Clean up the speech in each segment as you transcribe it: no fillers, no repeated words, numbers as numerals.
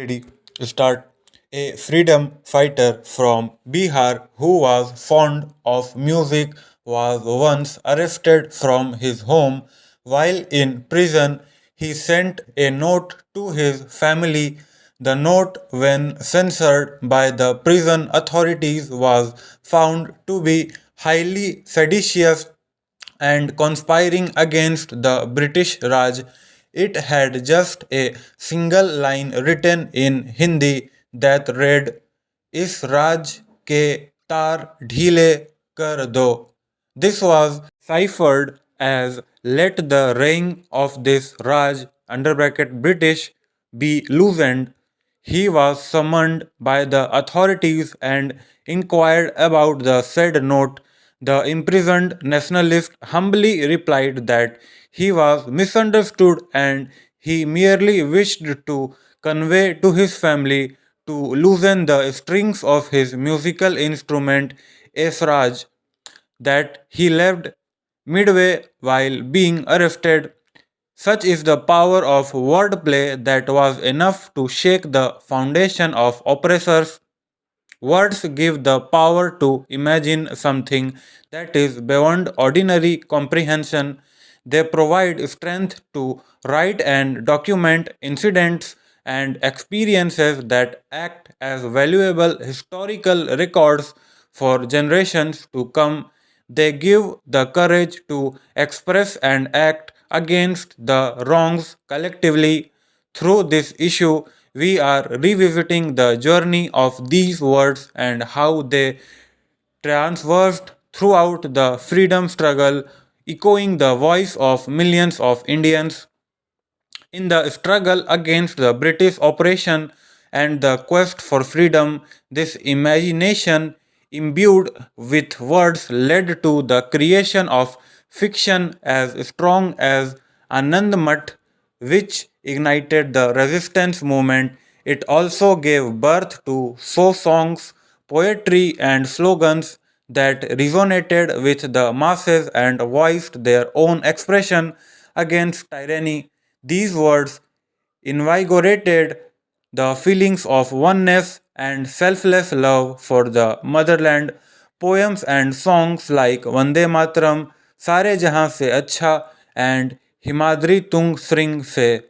Ready? Start. A freedom fighter from Bihar who was fond of music was once arrested from his home. While in prison, he sent a note to his family. The note, when censored by the prison authorities, was found to be highly seditious and conspiring against the British Raj. It had just a single line written in Hindi that read, "इस राज के तार ढीले कर दो." This was ciphered as, "Let the reign of this Raj under bracket British be loosened." He was summoned by the authorities and inquired about the said note. The imprisoned nationalist humbly replied that he was misunderstood and he merely wished to convey to his family to loosen the strings of his musical instrument Esraj, that he left midway while being arrested. Such is the power of wordplay that was enough to shake the foundation of oppressors. Words give the power to imagine something that is beyond ordinary comprehension. They provide strength to write and document incidents and experiences that act as valuable historical records for generations to come. They give the courage to express and act against the wrongs collectively. Through this issue, we are revisiting the journey of these words and how they traversed throughout the freedom struggle, echoing the voice of millions of Indians in the struggle against the British oppression and the quest for freedom. This imagination, imbued with words, led to the creation of fiction as strong as Anandmat, which ignited the resistance movement. It also gave birth to songs, poetry, and slogans that resonated with the masses and voiced their own expression against tyranny. These words invigorated the feelings of oneness and selfless love for the motherland. Poems and songs like Vande Mataram, Sare Jahan Se Acha, and Himadri Tung Sring Se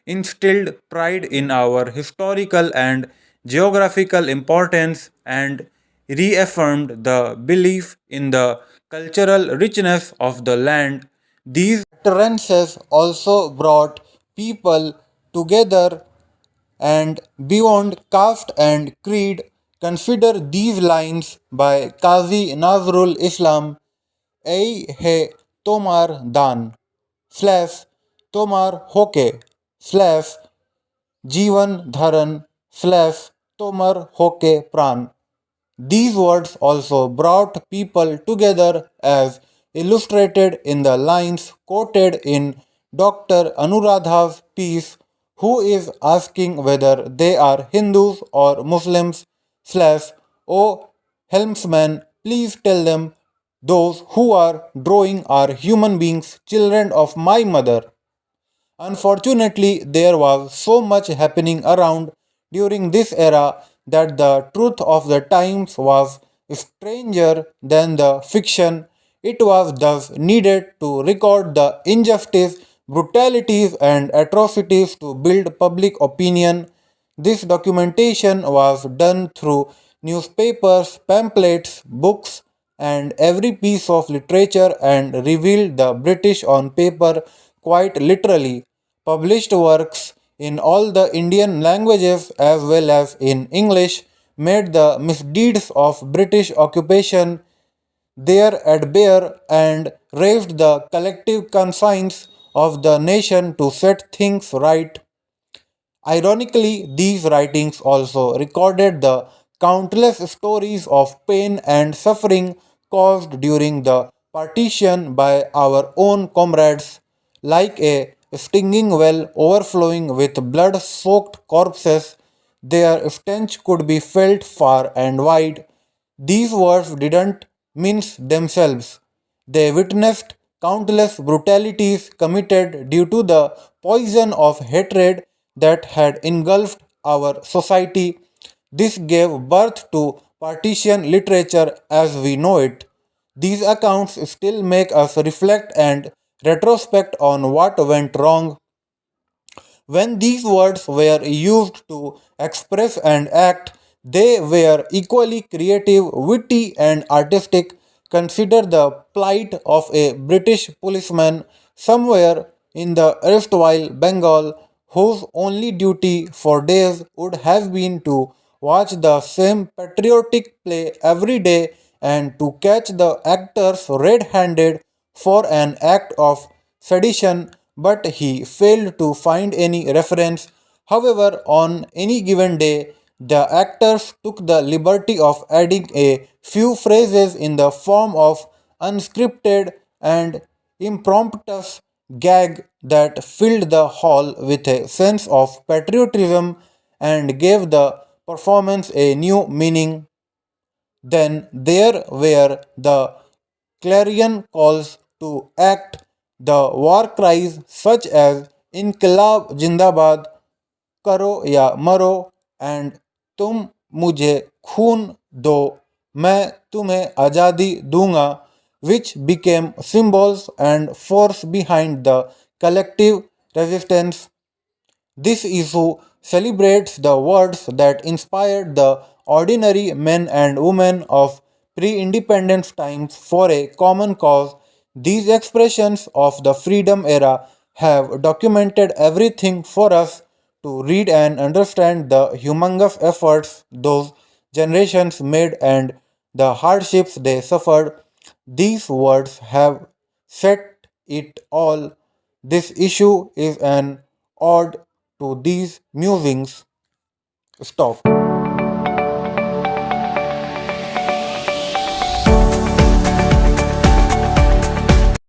instilled pride in our historical and geographical importance and reaffirmed the belief in the cultural richness of the land. These utterances also brought people together and beyond caste and creed. Consider these lines by Qazi Nazrul Islam: "Ei he tomar dan slash tomar hoke slash जीवन धारण slash tomar hoke pran." These words also brought people together as illustrated in the lines quoted in Dr. Anuradha's piece, "Who is asking whether they are Hindus or Muslims slash, oh helmsman, please tell them those who are drawing are human beings, children of my mother." Unfortunately, there was so much happening around during this era that the truth of the times was stranger than the fiction. It was thus needed to record the injustice, brutalities, and atrocities to build public opinion. This documentation was done through newspapers, pamphlets, books, and every piece of literature, and revealed the British on paper quite literally. Published works in all the Indian languages as well as in English made the misdeeds of British occupation there at bear and raised the collective conscience of the nation to set things right. Ironically, these writings also recorded the countless stories of pain and suffering caused during the partition by our own comrades, like a stinging well overflowing with blood soaked corpses. Their stench could be felt far and wide. These words didn't mince themselves. They witnessed countless brutalities committed due to the poison of hatred that had engulfed our society. This gave birth to partition literature as we know it. These accounts still make us reflect and retrospect on what went wrong when these words were used to express and act. They were equally creative, witty, and artistic. Consider the plight of a British policeman somewhere in the erstwhile Bengal, whose only duty for days would have been to watch the same patriotic play every day and to catch the actors red handed for an act of sedition, but he failed to find any reference. However, on any given day, the actors took the liberty of adding a few phrases in the form of unscripted and impromptu gag that filled the hall with a sense of patriotism and gave the performance a new meaning. Then there were the clarion calls to act, the war cries such as Inqilab Jindabad, Karo ya Maro, and Tum Mujhe Khoon Do, मैं तुम्हें आज़ादी दूंगा, which became symbols and force behind the collective resistance. This issue celebrates the words that inspired the ordinary men and women of pre independence times for a common cause. These expressions of the freedom era have documented everything for us to read and understand the humongous efforts those generations made and the hardships they suffered. These words have set it all. This issue is an ode to these musings. Stop.